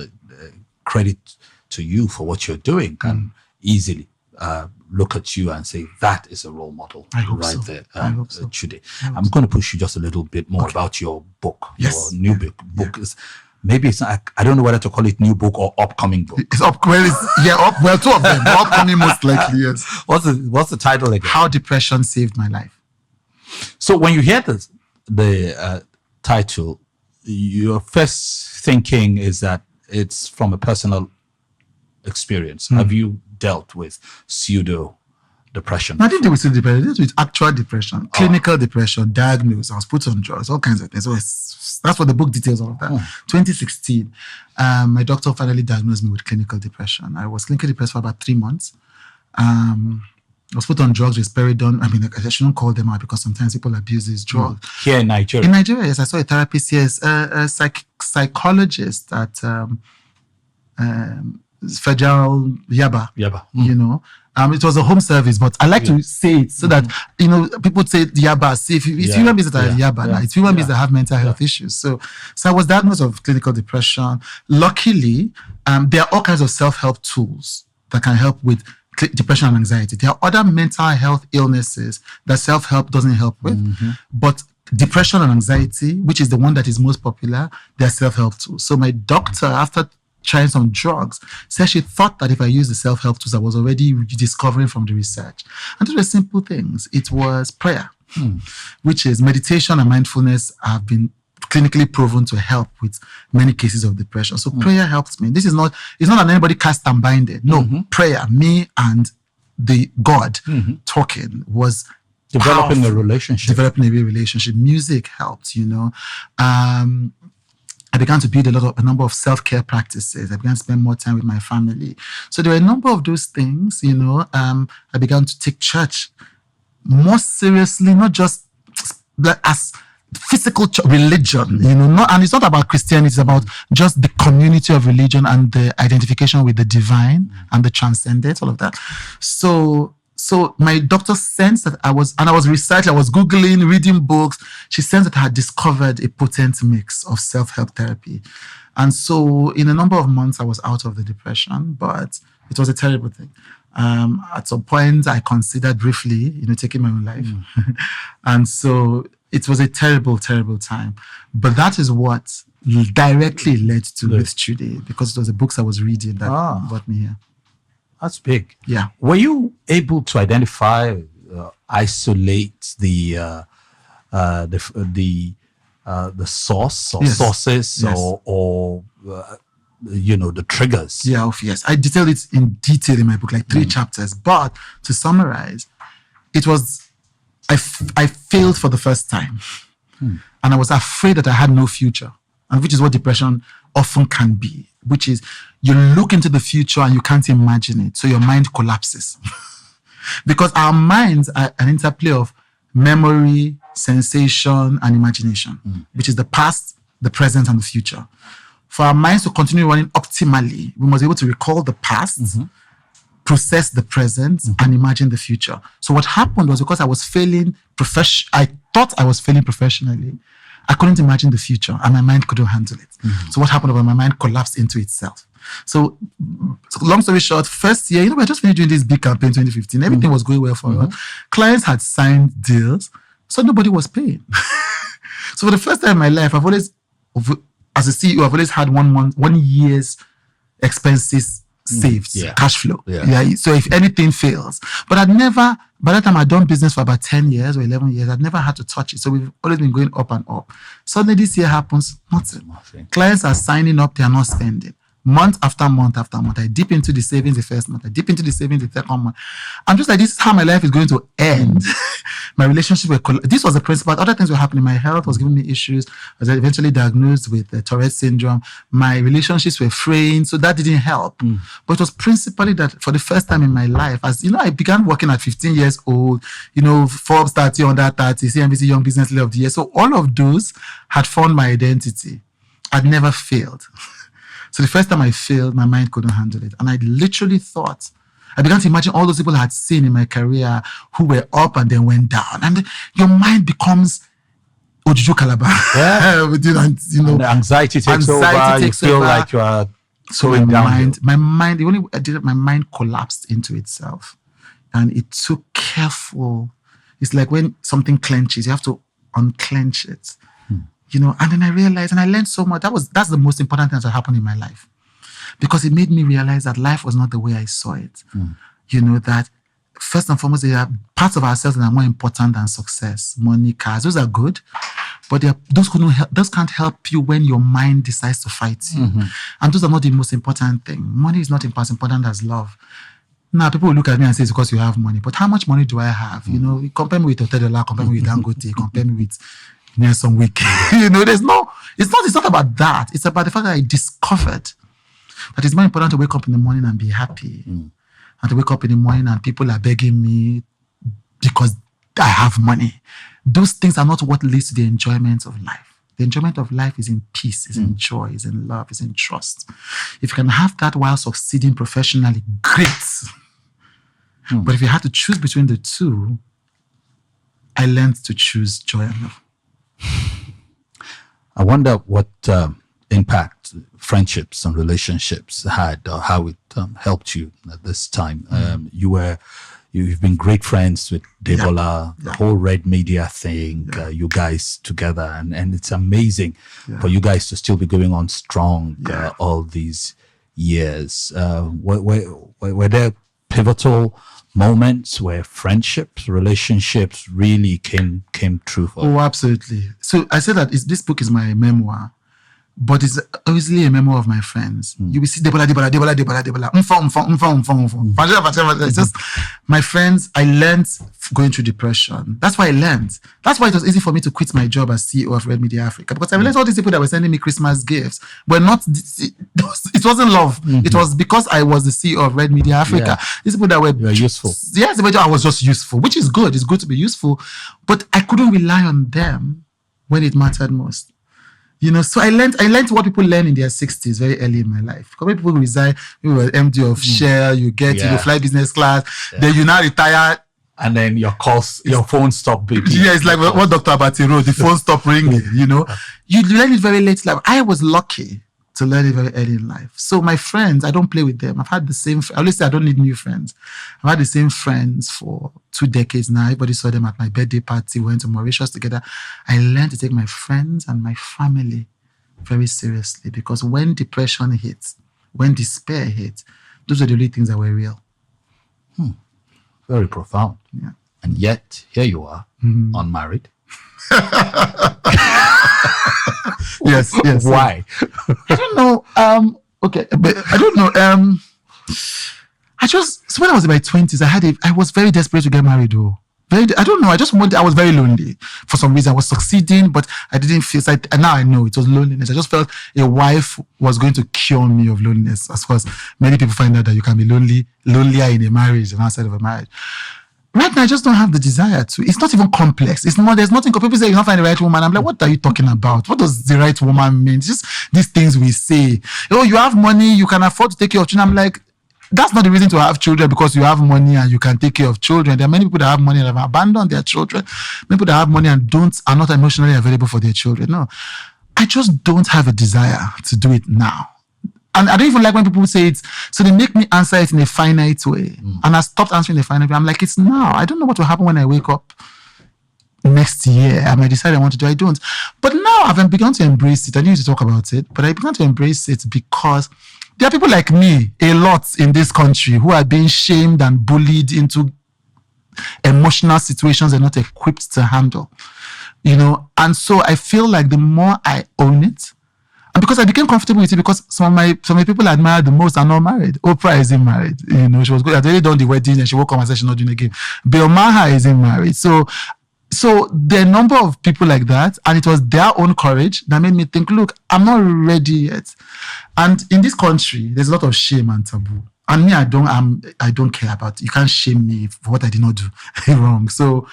credit to you for what you're doing, can easily look at you and say, that is a role model there. I hope so. Chude. I'm going to push you just a little bit more about your book, your new book. Is maybe it's not, I don't know whether to call it new book or upcoming book. It's up. Well, two of them. Upcoming most likely, yes. What's the title again? How Depression Saved My Life. So when you hear the title, your first thinking is that it's from a personal experience. Have you dealt with pseudo depression? I didn't deal with pseudo depression. I dealt with actual depression, clinical depression, diagnosed. I was put on drugs, all kinds of things. So that's what the book details, all of that. 2016, my doctor finally diagnosed me with clinical depression. I was clinically depressed for about 3 months. I was put on drugs, risperidone. I shouldn't call them out because sometimes people abuse these drugs. Here in Nigeria? In Nigeria, yes. I saw a therapist, yes, a psychologist at Federal Yaba. It was a home service, but I like to say it so that, people say Yaba. See, it's human beings that are Yaba now. It's human beings that have mental health issues. So I was diagnosed with clinical depression. Luckily, there are all kinds of self-help tools that can help with depression and anxiety. There are other mental health illnesses that self-help doesn't help with, but depression and anxiety, which is the one that is most popular, they're self-help tools. So my doctor, after trying some drugs, said she thought that if I used the self-help tools I was already discovering from the research. And those were simple things. It was prayer, which is meditation and mindfulness have been clinically proven to help with many cases of depression. So prayer helped me. It's not that anybody cast and binded. No, prayer, me and the God talking was developing powerful. a relationship. Music helped, I began to build a number of self-care practices. I began to spend more time with my family. So there were a number of those things, I began to take church more seriously, not just as physical religion, and it's not about Christianity, it's about just the community of religion and the identification with the divine and the transcendent, all of that. So my doctor sensed that I was researching, I was Googling, reading books. She sensed that I had discovered a potent mix of self-help therapy. And so in a number of months, I was out of the depression, but it was a terrible thing. At some point, I considered briefly, taking my own life. And so it was a terrible, terrible time. But that is what directly led to with Chude, because it was the books I was reading that brought me here. That's big. Yeah. Were you able to identify, isolate the source or sources or the triggers? Yes. I detailed it in detail in my book, like 3 chapters. But to summarize, it was I failed for the first time, and I was afraid that I had no future, and which is what depression often can be. Which is you look into the future and you can't imagine it, so your mind collapses. Because our minds are an interplay of memory, sensation, and imagination, which is the past, the present, and the future. For our minds to continue running optimally, we must be able to recall the past, process the present, and imagine the future. So what happened was, because I was failing I thought I was failing professionally, I couldn't imagine the future, and my mind couldn't handle it. So what happened was my mind collapsed into itself. So long story short, first year, we were just finished doing this big campaign 2015. Everything was going well for us. Clients had signed deals, so nobody was paying. So for the first time in my life, I've always, as a CEO, I've always had 1 year's expenses saved, cash flow. So if anything fails, but I'd never, by that time I'd done business for about 10 years or 11 years, I'd never had to touch it. So we've always been going up and up. Suddenly this year happens, nothing. Clients are signing up, they are not spending. Month after month after month, I dip into the savings the first month, I dip into the savings the second month. I'm just like, this is how my life is going to end. My relationship this was the principal. Other things were happening. My health was giving me issues. I was eventually diagnosed with Tourette syndrome. My relationships were fraying, so that didn't help. But it was principally that for the first time in my life, as I began working at 15 years old, Forbes 30 under 30, CNBC Young Business Leader of the Year. So all of those had formed my identity. I'd never failed. So the first time I failed, my mind couldn't handle it. And I literally thought, I began to imagine all those people I had seen in my career who were up and then went down. And your mind becomes Ojuju Calabar. Yeah. And the anxiety takes over. You feel like you are going down. My mind, the only way I did it, my mind collapsed into itself. And it took careful. It's like when something clenches, you have to unclench it. And then I realized, and I learned so much. That's the most important thing that happened in my life, because it made me realize that life was not the way I saw it. That first and foremost, there are parts of ourselves that are more important than success, money, cars. Those are good, but those can't help you when your mind decides to fight you. And those are not the most important thing. Money is not as important as love. Now, people will look at me and say, it's because you have money. But how much money do I have? Compare me with Otedola, compare me with Dangote, compare me with Nelson Wick. It's not about that. It's about the fact that I discovered that it's more important to wake up in the morning and be happy, and to wake up in the morning and people are begging me because I have money. Those things are not what leads to the enjoyment of life. The enjoyment of life is in peace, is in joy, is in love, is in trust. If you can have that while succeeding professionally, great. But if you had to choose between the two, I learned to choose joy and love. I wonder what impact friendships and relationships had, or how it helped you at this time. You've been great friends with Debola, the whole Red Media thing, you guys together, and it's amazing for you guys to still be going on strong all these years. Were there pivotal moments where friendships, relationships really came true for you? Oh, absolutely. So I said that this book is my memoir, but it's obviously a memoir of my friends. You will see Debola. It's just my friends. I learned going through depression. That's why I learned. That's why it was easy for me to quit my job as CEO of Red Media Africa, because I realized all these people that were sending me Christmas gifts were not. It wasn't love. It was because I was the CEO of Red Media Africa. These people that were useful. Yes, I was just useful, which is good. It's good to be useful, but I couldn't rely on them when it mattered most. So I learned what people learn in their 60s very early in my life. Because people resign, you were MD of Share, you fly business class, then you now retire. And then your phone stopped beeping. Yeah, it's like what Dr. Abati wrote, the phone stopped ringing, You learn it very late in life. I was lucky to learn it very early in life. So my friends, I don't play with them. I've had the same, I always say I don't need new friends. I've had the same friends for 2 decades now. Everybody saw them at my birthday party. We went to Mauritius together. I learned to take my friends and my family very seriously, because when depression hits, when despair hits, those are the only things that were real. Very profound. Yeah. And yet, here you are, unmarried. Yes. Why? I don't know. Okay, but I don't know. So when I was in my 20s, I was very desperate to get married though. I don't know. I was very lonely for some reason. I was succeeding, but I didn't feel like, and now I know it was loneliness. I just felt a wife was going to cure me of loneliness. Of course, many people find out that you can be lonelier in a marriage than outside of a marriage. Right now, I just don't have the desire to. It's not even complex. There's nothing. People say you don't find the right woman. I'm like, what are you talking about? What does the right woman mean? It's just these things we say. Oh, you have money, you can afford to take care of children. I'm like, that's not the reason to have children, because you have money and you can take care of children. There are many people that have money and have abandoned their children. Many people that have money and are not emotionally available for their children. No, I just don't have a desire to do it now. And I don't even like when people say it, so they make me answer it in a finite way. And I stopped answering the finite way. I'm like, it's now. I don't know what will happen when I wake up next year. I might decide I want to do. I don't. But now I've begun to embrace it. I need to talk about it, but I began to embrace it because there are people like me, a lot in this country, who are being shamed and bullied into emotional situations they're not equipped to handle. And so I feel like the more I own it, and because I became comfortable with it, because some of the people I admire the most are not married. Oprah isn't married. She was good. I'd already done the wedding and she woke up and said she's not doing it again. Bill Maher isn't married. So there are a number of people like that, and it was their own courage that made me think, look, I'm not ready yet. And in this country, there's a lot of shame and taboo. And me, I don't care about it. You can't shame me for what I did not do wrong. So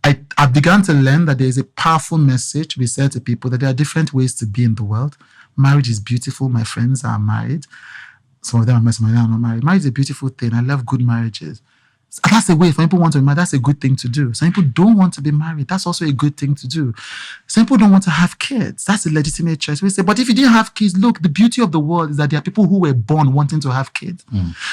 I've begun to learn that there is a powerful message to be said to people, that there are different ways to be in the world. Marriage is beautiful. My friends are married. Some of them are married, some of them are not married. Marriage is a beautiful thing. I love good marriages. That's a way. Some people want to be married. That's a good thing to do. Some people don't want to be married. That's also a good thing to do. Some people don't want to have kids. That's a legitimate choice. We say, but if you didn't have kids, look, the beauty of the world is that there are people who were born wanting to have kids.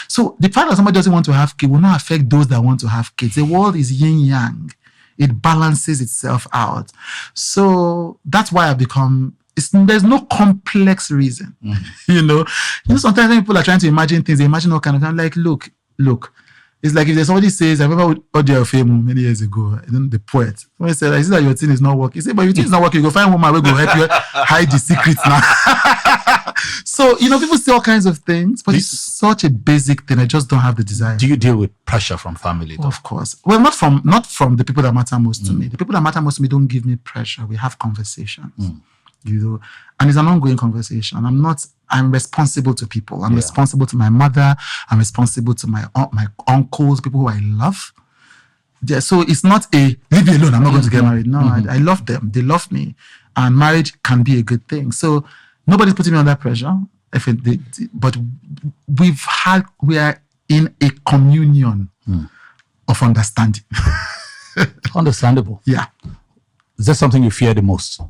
So the fact that somebody doesn't want to have kids will not affect those that want to have kids. The world is yin-yang. It balances itself out. So that's why I've become... there's no complex reason. Sometimes when people are trying to imagine things, they imagine all kind of... I'm like, look. It's like if somebody says, I remember Audio of Fame many years ago, the poet. Somebody said, I see that your thing is not working. He said, but your thing is not working. You go find a woman who will help you hide the secrets now. So, people say all kinds of things, but it's such a basic thing. I just don't have the desire. Do you deal with pressure from family, though? Of course. Well, not from the people that matter most to me. The people that matter most to me don't give me pressure. We have conversations. And it's an ongoing conversation. I'm responsible to people. I'm responsible to my mother. I'm responsible to my uncles, people who I love. Yeah, so it's not a leave me alone, I'm not going to get married. No, I love them. They love me. And marriage can be a good thing. So nobody's putting me under pressure. But we are in a communion of understanding. Understandable. Yeah. Is there something you fear the most?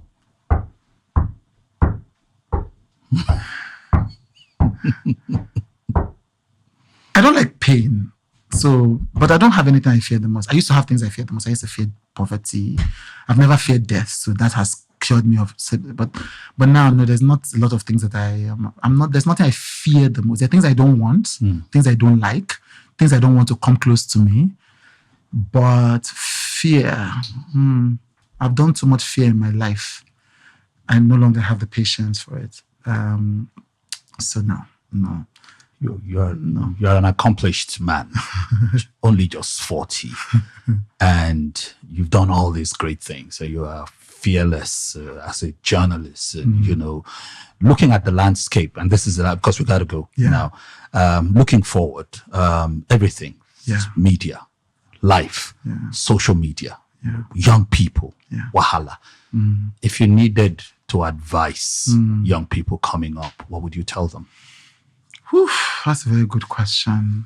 I don't like pain. But I don't have anything I fear the most. I used to have things I feared the most. I used to fear poverty. I've never feared death. So that has cured me of... But now, no, there's not a lot of things that there's nothing I fear the most. There are things I don't want, things I don't like, things I don't want to come close to me. But fear, I've done too much fear in my life. I no longer have the patience for it. So no. You're an accomplished man, only just 40, and you've done all these great things. So you are fearless as a journalist, and, looking at the landscape. And this is because we got to go now. Looking forward, everything, media, life, social media, young people, wahala. If you needed to advise young people coming up, what would you tell them? Whew, that's a very good question.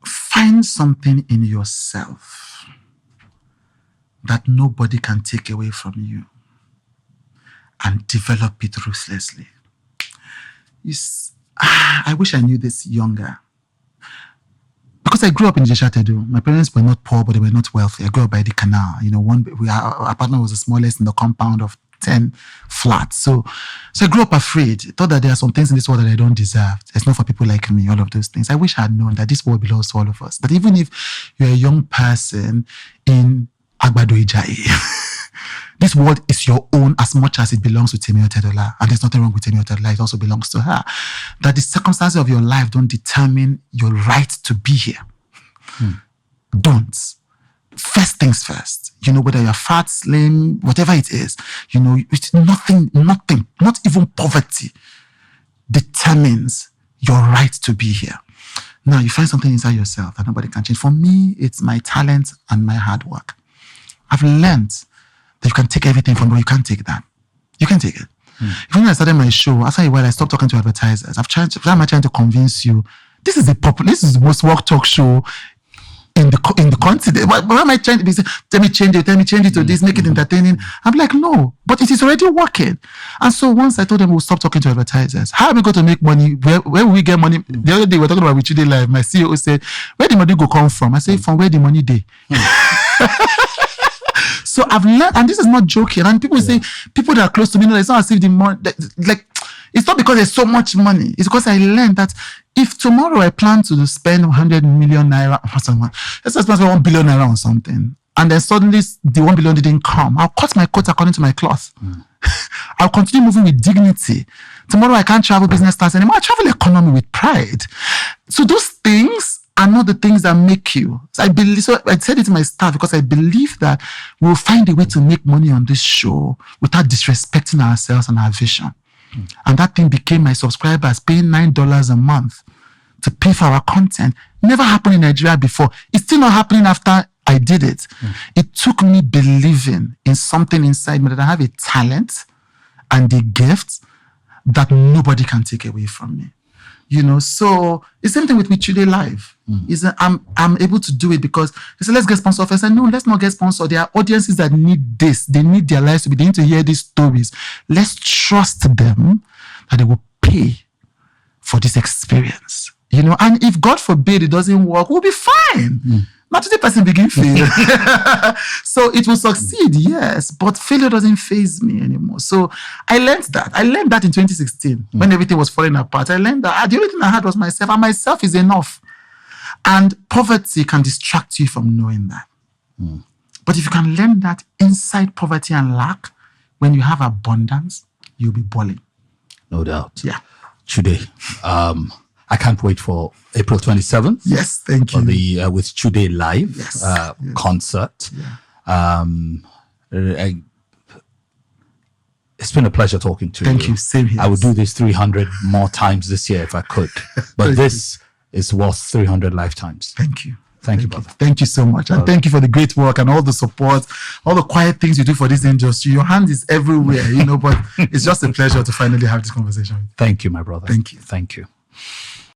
Find something in yourself that nobody can take away from you and develop it ruthlessly. I wish I knew this younger. Because because I grew up in Jeshatedo. My parents were not poor, but they were not wealthy. I grew up by the canal. Our apartment was the smallest in the compound of 10 flats. So I grew up afraid. I thought that there are some things in this world that I don't deserve. It's not for people like me, all of those things. I wish I had known that this world belongs to all of us. That even if you're a young person in Agbado Ijayi, this world is your own as much as it belongs to Temi Otedola. And there's nothing wrong with Temi Otedola. It also belongs to her. That the circumstances of your life don't determine your right to be here. Don't. First things first. Whether you're fat, slim, whatever it is, it's nothing, not even poverty determines your right to be here. Now, you find something inside yourself that nobody can change. For me, it's my talent and my hard work. I've learned that you can take everything from, but you can't take that. You can take it. Even when I started my show, after a while, I stopped talking to advertisers. I'm trying to convince you, this is the most work talk show in the continent. What am I trying to be saying? Tell me change it to this, make it entertaining. I'm like, no, but it is already working. And so once I told them we'll stop talking to advertisers, how are we going to make money? Where will we get money? The other day we were talking about with Chude Live. My CEO said, where the money go come from? I said, from where the money dey. So I've learned, and this is not joking. And people say, people that are close to me know it's not as if the money, it's not because there's so much money. It's because I learned that if tomorrow I plan to spend 100 million naira, let's just spend 1 billion naira on something, and then suddenly the 1 billion didn't come, I'll cut my coat according to my cloth. I'll continue moving with dignity. Tomorrow I can't travel business class anymore. I travel economy with pride. So those things are not the things that make you. So I said it to my staff because I believe that we'll find a way to make money on this show without disrespecting ourselves and our vision. And that thing became my subscribers paying $9 a month to pay for our content. Never happened in Nigeria before. It's still not happening after I did it. It took me believing in something inside me that I have a talent and the gift that nobody can take away from me. So it's the same thing with Chude Live. I'm able to do it because they say, let's get sponsored. I said, no, let's not get sponsored. There are audiences that need this. They need their lives they need to hear these stories. Let's trust them that they will pay for this experience. And if God forbid it doesn't work, we'll be fine. Not the person begin fail. So it will succeed, yes, but failure doesn't faze me anymore. So I learned that. In 2016 when everything was falling apart. I learned that the only thing I had was myself, and myself is enough. And poverty can distract you from knowing that. But if you can learn that inside poverty and lack, when you have abundance, you'll be balling. No doubt. Yeah. Chude, I can't wait for April 27th. Yes, thank you. For the with Chude Live concert. Yeah. It's been a pleasure talking to you. Thank you. Same here. I would do this 300 more times this year if I could. But this is worth 300 lifetimes. Thank you. Thank you, brother. Thank you so much. And thank you for the great work and all the support, all the quiet things you do for this industry. Your hand is everywhere, but it's just a pleasure to finally have this conversation. Thank you, my brother. Thank you. Thank you.